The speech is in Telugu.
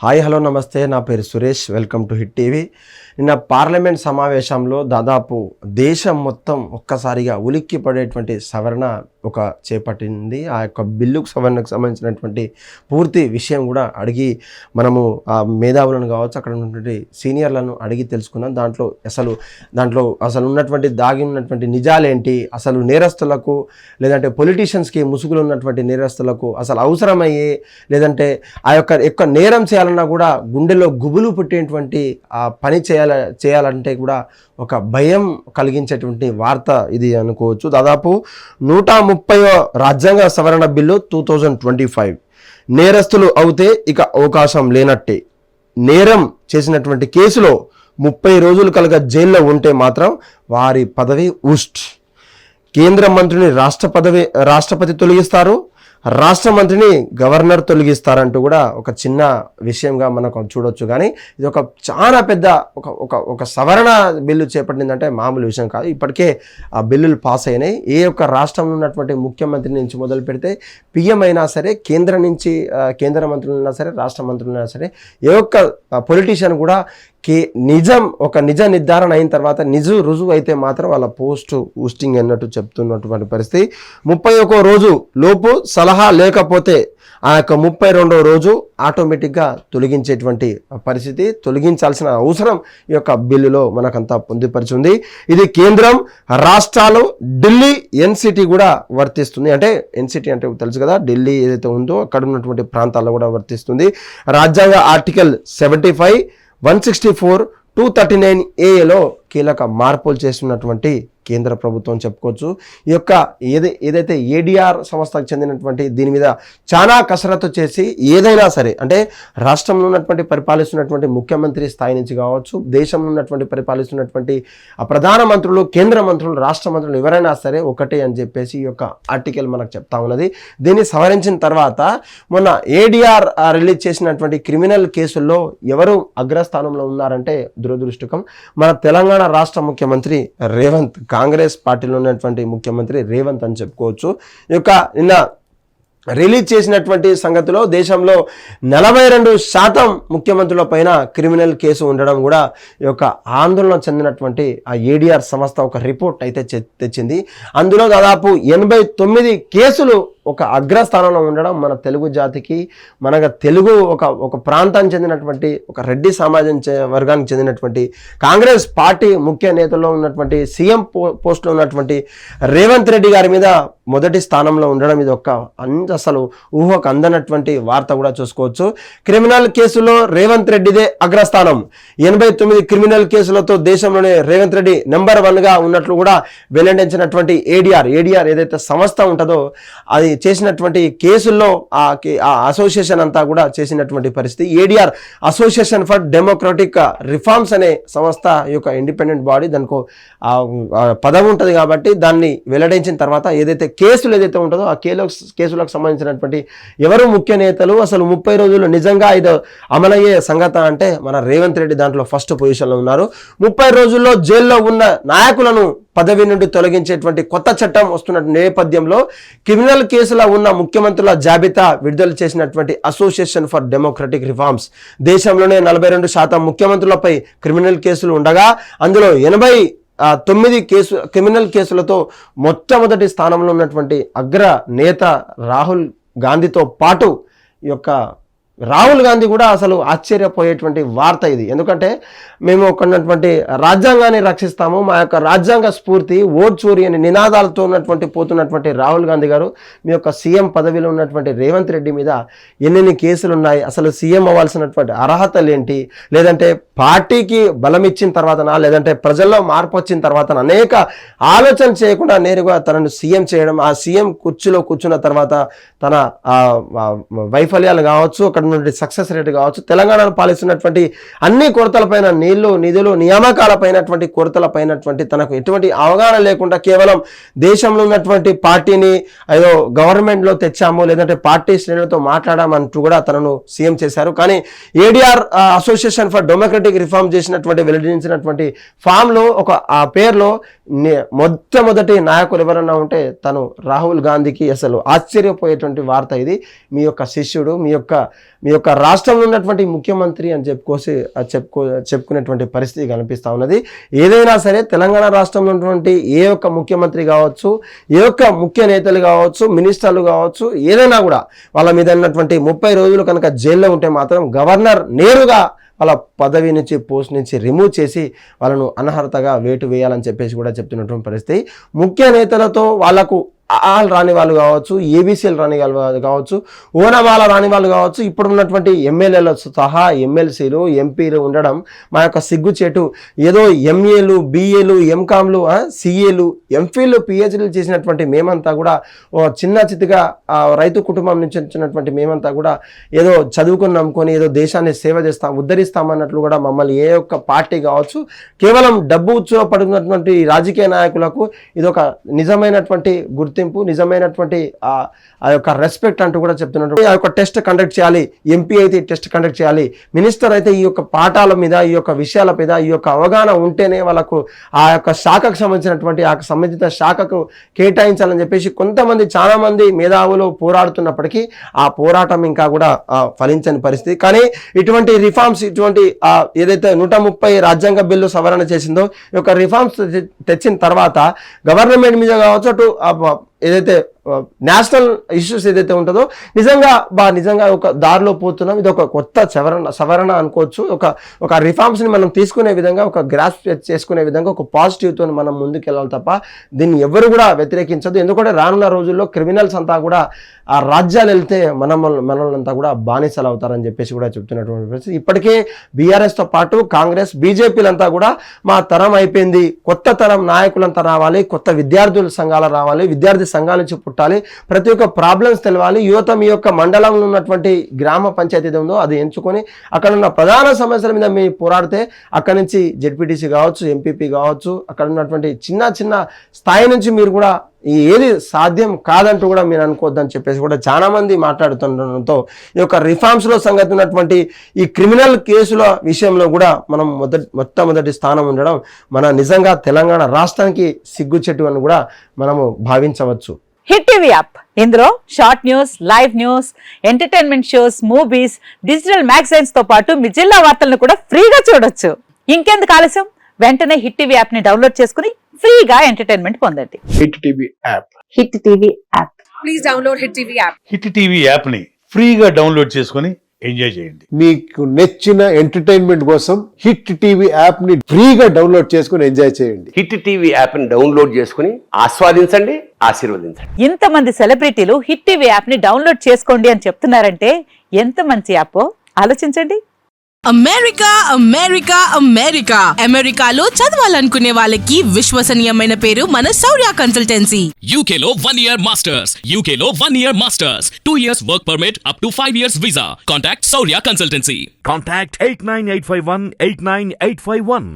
హాయ్ హలో నమస్తే, నా పేరు Suresh. Welcome to hit TV. నిన్న పార్లమెంట్ సమావేశంలో దాదాపు దేశం మొత్తం ఒక్కసారిగా ఉలిక్కి పడేటువంటి సవరణ ఒక చేపట్టింది. ఆ యొక్క బిల్లుకు సవరణకు సంబంధించినటువంటి పూర్తి విషయం కూడా అడిగి మనము ఆ మేధావులను కావచ్చు, అక్కడ ఉన్నటువంటి సీనియర్లను అడిగి తెలుసుకున్నాం. దాంట్లో అసలు ఉన్నటువంటి దాగి ఉన్నటువంటి నిజాలేంటి, అసలు నేరస్తులకు లేదంటే పొలిటీషియన్స్కి ముసుగులు ఉన్నటువంటి నేరస్తులకు అసలు అవసరమయ్యే లేదంటే ఆ యొక్క నేరం చేయాలన్నా కూడా గుండెలో గుబులు పుట్టేటువంటి ఆ పని చేయాలంటే కూడా ఒక భయం కలిగించేటువంటి వార్త ఇది అనుకోవచ్చు. దాదాపు 130వ రాజ్యాంగ సవరణ బిల్లు 2025 నేరస్తులు అవుతే ఇక అవకాశం లేనట్టే. నేరం చేసినటువంటి కేసులో 30 రోజులు కనుక జైల్లో ఉంటే మాత్రం వారి పదవి ఊస్ట్. కేంద్ర మంత్రిని రాష్ట్రపతి తొలగిస్తారు, రాష్ట్ర మంత్రిని గవర్నర్ తొలగిస్తారంటూ కూడా ఒక చిన్న విషయంగా మనకు చూడొచ్చు. కానీ ఇది ఒక చాలా పెద్ద ఒక సవరణ బిల్లు చేపట్టిందంటే మామూలు విషయం కాదు. ఇప్పటికే ఆ బిల్లులు పాస్ అయినాయి. ఏ ఒక్క రాష్ట్రంలో ఉన్నటువంటి ముఖ్యమంత్రి నుంచి మొదలు పెడితే పిఎం అయినా సరే, కేంద్ర మంత్రులు అయినా సరే, రాష్ట్ర మంత్రులు అయినా సరే, ఏ ఒక్క పొలిటీషియన్ కూడా ఒక నిజ నిర్ధారణ అయిన తర్వాత రుజువు అయితే మాత్రం వాళ్ళ పోస్ట్ ఊస్టింగ్ అన్నట్టు చెప్తున్నటువంటి పరిస్థితి. 31వ రోజు లోపు సలహా లేకపోతే ఆ యొక్క 32వ రోజు ఆటోమేటిక్గా తొలగించేటువంటి పరిస్థితి, తొలగించాల్సిన అవసరం ఈ యొక్క బిల్లులో మనకంతా పొందుపరిచింది. ఇది కేంద్రం, రాష్ట్రాలు, ఢిల్లీ, ఎన్సిటీ కూడా వర్తిస్తుంది. అంటే ఎన్సిటీ అంటే తెలుసు కదా, ఢిల్లీ ఏదైతే ఉందో అక్కడ ఉన్నటువంటి ప్రాంతాల్లో కూడా వర్తిస్తుంది. రాజ్యాంగ ఆర్టికల్ 75, 164, 239A కీలక మార్పులు చేస్తున్నటువంటి కేంద్ర ప్రభుత్వం చెప్పుకోవచ్చు. ఈ యొక్క ఏదైతే ఏడిఆర్ సంస్థకు చెందినటువంటి దీని మీద చాలా కసరత్తు చేసి ఏదైనా సరే, అంటే రాష్ట్రంలో ఉన్నటువంటి పరిపాలిస్తున్నటువంటి ముఖ్యమంత్రి స్థాయి నుంచి కావచ్చు, దేశంలో ఉన్నటువంటి పరిపాలిస్తున్నటువంటి ప్రధాన మంత్రులు, కేంద్ర మంత్రులు, రాష్ట్ర మంత్రులు ఎవరైనా సరే ఒకటే అని చెప్పేసి ఈ యొక్క ఆర్టికల్ మనకు చెప్తా ఉన్నది. దీన్ని సవరించిన తర్వాత మొన్న ఏడిఆర్ రిలీజ్ చేసినటువంటి క్రిమినల్ కేసుల్లో ఎవరు అగ్రస్థానంలో ఉన్నారంటే దురదృష్టకం మన తెలంగాణ రాష్ట్ర ముఖ్యమంత్రి రేవంత్, కాంగ్రెస్ పార్టీలో ఉన్నటువంటి ముఖ్యమంత్రి రేవంత్ అని చెప్పుకోవచ్చు. ఈ యొక్క నిన్న రిలీజ్ చేసినటువంటి సంగతిలో దేశంలో 42% ముఖ్యమంత్రుల పైన క్రిమినల్ కేసు ఉండడం కూడా ఈ యొక్క ఆందోళన చెందినటువంటి ఆ ఏడిఆర్ సంస్థ ఒక రిపోర్ట్ అయితే తెచ్చింది. అందులో దాదాపు 89 కేసులు ఒక అగ్రస్థానంలో ఉండడం మన తెలుగు జాతికి, మన తెలుగు ఒక ప్రాంతానికి చెందినటువంటి ఒక రెడ్డి సమాజం వర్గానికి చెందినటువంటి కాంగ్రెస్ పార్టీ ముఖ్య నేతల్లో ఉన్నటువంటి సీఎం పోస్టులో ఉన్నటువంటి రేవంత్ రెడ్డి గారి మీద మొదటి స్థానంలో ఉండడం ఇది అసలు ఊహకు అందనటువంటి వార్త కూడా చూసుకోవచ్చు. క్రిమినల్ కేసులో రేవంత్ రెడ్డిదే అగ్రస్థానం. 89 క్రిమినల్ కేసులతో దేశంలోనే రేవంత్ రెడ్డి నెంబర్ 1గా ఉన్నట్లు కూడా వెల్లడించినటువంటి ఏడిఆర్ ఏదైతే సంస్థ ఉంటుందో అది చేసినటువంటి కేసుల్లో ఆ అసోసియేషన్ అంతా కూడా చేసినటువంటి పరిస్థితి. ADR association for democratic reforms అనే సంస్థ ఈ యొక్క ఇండిపెండెంట్ బాడీ, దానికి పదవి ఉంటుంది కాబట్టి దాన్ని వెల్లడించిన తర్వాత ఏదైతే కేసులు ఏదైతే ఉంటుందో ఆ కేసులకు సంబంధించినటువంటి ఎవరు ముఖ్య నేతలు, అసలు 30 రోజులు నిజంగా ఇది అమలయ్యే సంగతి అంటే మన రేవంత్ రెడ్డి దాంట్లో ఫస్ట్ పొజిషన్లో ఉన్నారు. 30 రోజుల్లో జైల్లో ఉన్న నాయకులను పదవి నుండి తొలగించేటువంటి కొత్త చట్టం వస్తున్న నేపథ్యంలో క్రిమినల్ కేసులో ఉన్న ముఖ్యమంత్రుల జాబితా విడుదల చేసినటువంటి అసోసియేషన్ ఫర్ డెమోక్రటిక్ రిఫార్మ్స్ దేశంలోనే 42% ముఖ్యమంత్రులపై క్రిమినల్ కేసులు ఉండగా అందులో 89 క్రిమినల్ కేసులతో మొట్టమొదటి స్థానంలో ఉన్నటువంటి అగ్ర నేత రాహుల్ గాంధీతో పాటు ఈ యొక్క రాహుల్ గాంధీ కూడా అసలు ఆశ్చర్యపోయేటువంటి వార్త ఇది. ఎందుకంటే మేము ఉన్నటువంటి రాజ్యాంగాన్ని రక్షిస్తాము, మా యొక్క రాజ్యాంగ స్ఫూర్తి ఓట్ చోరీ అనే నినాదాలతో పోతున్నటువంటి రాహుల్ గాంధీ గారు మీ యొక్క సీఎం పదవిలో ఉన్నటువంటి రేవంత్ రెడ్డి మీద ఎన్ని కేసులు ఉన్నాయి, అసలు సీఎం అవ్వాల్సినటువంటి అర్హతలు ఏంటి, లేదంటే పార్టీకి బలం ఇచ్చిన తర్వాతనా, లేదంటే ప్రజల్లో మార్పు వచ్చిన తర్వాత అనేక ఆలోచన చేయకుండా నేరుగా తనను సీఎం చేయడం, ఆ సీఎం కుర్చీలో కూర్చున్న తర్వాత తన వైఫల్యాలు కావచ్చు, అక్కడ నుండి సక్సెస్ రేట్ కావచ్చు, తెలంగాణను పాలిస్తున్నటువంటి అన్ని కొరతలపైన నిధులు నియామకాలపైనటువంటి కొరతలపైనటువంటి తనకు ఎటువంటి అవగాహన లేకుండా కేవలం దేశంలో ఉన్నటువంటి పార్టీని ఏదో గవర్నమెంట్లో తెచ్చాము, లేదంటే పార్టీ శ్రేణులతో మాట్లాడామంటూ కూడా తనను సీఎం చేశారు. కానీ ADR association for democratic reform చేసినటువంటి వెల్లడించినటువంటి ఫామ్లో ఆ పేరులో మొట్టమొదటి నాయకులు ఎవరన్నా ఉంటే తను రాహుల్ గాంధీకి అసలు ఆశ్చర్యపోయేటువంటి వార్త ఇది. మీ యొక్క శిష్యుడు, మీ యొక్క మీ యొక్క రాష్ట్రంలో ఉన్నటువంటి ముఖ్యమంత్రి అని చెప్పుకునేటువంటి పరిస్థితి కనిపిస్తూ ఉన్నది. ఏదైనా సరే తెలంగాణ రాష్ట్రంలో ఉన్నటువంటి ఏ ఒక్క ముఖ్యమంత్రి కావచ్చు, ఏ ఒక్క ముఖ్య నేతలు కావచ్చు, మినిస్టర్లు కావచ్చు, ఏదైనా కూడా వాళ్ళ మీద ఉన్నటువంటి 30 రోజులు కనుక జైల్లో ఉంటే మాత్రం గవర్నర్ నేరుగా వాళ్ళ పదవి నుంచి, పోస్ట్ నుంచి రిమూవ్ చేసి వాళ్ళను అనర్హతగా వేటు వేయాలని చెప్పేసి కూడా చెప్తున్నటువంటి పరిస్థితి. ముఖ్య నేతలతో వాళ్లకు ఆల్ రాని వాళ్ళు కావచ్చు, ఏబీసీలు రాని వాళ్ళు కావచ్చు, ఓనమాల రాని వాళ్ళు కావచ్చు, ఇప్పుడు ఉన్నటువంటి ఎమ్మెల్యేలు సహా ఎమ్మెల్సీలు, ఎంపీలు ఉండడం మా యొక్క సిగ్గుచేటు. ఏదో ఎంఏలు, బిఏలు, ఎంకామ్లు, సిఏలు, ఎంఫిల్లు, పిహెచ్డీలు చేసినటువంటి మేమంతా కూడా చిన్న చితిగా రైతు కుటుంబం నుంచి వచ్చినటువంటి మేమంతా కూడా ఏదో చదువుకుని నమ్ముకొని ఏదో దేశాన్ని సేవ చేస్తాం, ఉద్ధరిస్తామన్నట్లు కూడా మమ్మల్ని ఏ ఒక్క పార్టీ కావచ్చు, కేవలం డబ్బు ఉచ్చులో పడుతున్నటువంటి రాజకీయ నాయకులకు ఇదొక నిజమైనటువంటి గుర్తింపు, నిజమైనటువంటి ఆ యొక్క రెస్పెక్ట్ అంటూ కూడా చెప్తున్నట్టు. ఆ యొక్క టెస్ట్ కండక్ట్ చేయాలి, ఎంపీ అయితే టెస్ట్ కండక్ట్ చేయాలి, మినిస్టర్ అయితే ఈ యొక్క పాఠాల మీద, ఈ యొక్క విషయాల మీద ఈ యొక్క అవగాహన ఉంటేనే వాళ్ళకు ఆ యొక్క శాఖకు సంబంధించినటువంటి ఆ సంబంధిత శాఖకు కేటాయించాలని చెప్పేసి కొంతమంది, చాలా మంది మేధావులు పోరాడుతున్నప్పటికీ ఆ పోరాటం ఇంకా కూడా ఫలించని పరిస్థితి. కానీ ఇటువంటి రిఫార్మ్స్, ఇటువంటి ఏదైతే 130 రాజ్యాంగ బిల్లు సవరణ చేసిందో ఈ యొక్క రిఫార్మ్స్ తెచ్చిన తర్వాత గవర్నమెంట్ మీద కావచ్చు, అటు ఏదైతే నేషనల్ ఇష్యూస్ ఏదైతే ఉంటుందో నిజంగా ఒక దారిలో పోతున్నాం. ఇది ఒక కొత్త సవరణ అనుకోవచ్చు. ఒక రిఫార్మ్స్ని మనం తీసుకునే విధంగా, ఒక గ్రాస్ప్ చేసుకునే విధంగా, ఒక పాజిటివ్తో మనం ముందుకెళ్ళాలి తప్ప దీన్ని ఎవరు కూడా వ్యతిరేకించదు. ఎందుకంటే రానున్న రోజుల్లో క్రిమినల్స్ అంతా కూడా ఆ రాజ్యాలు వెళ్తే మనల్నంతా కూడా బానిసలు అవుతారని చెప్పేసి కూడా చెప్తున్నటువంటి పరిస్థితి. ఇప్పటికే బీఆర్ఎస్తో పాటు కాంగ్రెస్, బీజేపీలంతా కూడా మా తరం అయిపోయింది, కొత్త తరం నాయకులంతా రావాలి, కొత్త విద్యార్థుల సంఘాలు రావాలి, విద్యార్థి సంఘాల నుంచి పుట్టాలి, ప్రతి ఒక్క ప్రాబ్లమ్స్ తెలవాలి, యువత మీ యొక్క మండలంలో ఉన్నటువంటి గ్రామ పంచాయతీ ఉందో అది ఎంచుకొని అక్కడ ఉన్న ప్రధాన సమస్యల మీద మీరు పోరాడితే అక్కడి నుంచి జెడ్పీటీసీ కావచ్చు, ఎంపీపీ కావచ్చు, అక్కడ ఉన్నటువంటి చిన్న స్థాయి నుంచి మీరు కూడా ఏది సాధ్యం కాదంటూ కూడా మీరు అనుకోవద్దని చెప్పేసి కూడా చాలా మంది మాట్లాడుతుండడంతో ఈ యొక్క రిఫార్మ్స్లో సంగతి ఉన్నటువంటి ఈ క్రిమినల్ కేసుల విషయంలో కూడా మనం మొట్టమొదటి స్థానం ఉండడం మన నిజంగా తెలంగాణ రాష్ట్రానికి సిగ్గుచెట్టు అని కూడా మనము భావించవచ్చు. హిట్ టీవీ యాప్, ఇందులో short news, live news, entertainment shows, movies, digital magazines తో పాటు మీ జిల్లా వార్తలను కూడా ఫ్రీగా చూడొచ్చు. ఇంకెందుకు ఆలస్యం, వెంటనే హిట్ టీవీ యాప్ ని డౌన్లోడ్ చేసుకుని ఫ్రీగా ఎంటర్టైన్మెంట్ పొందండి. Hit TV app, hit TV app, please download hit TV app. Hit TV app ని ఫ్రీగా డౌన్లోడ్ చేసుకుని ఎంజాయ్ చేయండి. మీకు నచ్చిన ఎంటర్టైన్మెంట్ కోసం హిట్ టీవీ యాప్ ని ఫ్రీగా డౌన్లోడ్ చేసుకుని ఎంజాయ్ చేయండి. హిట్ టీవీ యాప్ ని డౌన్లోడ్ చేసుకుని ఆస్వాదించండి, ఆశీర్వదించండి. ఇంతమంది సెలబ్రిటీలు హిట్ టీవీ యాప్ ని డౌన్లోడ్ చేసుకోండి అని చెప్తున్నారంటే ఎంత మంచి యాప్ ఆలోచించండి. అమెరికా అమెరికాలో చదవాలనుకునే వాళ్ళకి విశ్వసనీయమైన పేరు మన శౌర్య కన్సల్టెన్సీ. UK లో 1 year masters, UK లో 1 year masters, 2 years work permit up to 5 years visa. Contact Saurya Consultancy. Contact 89851 89851.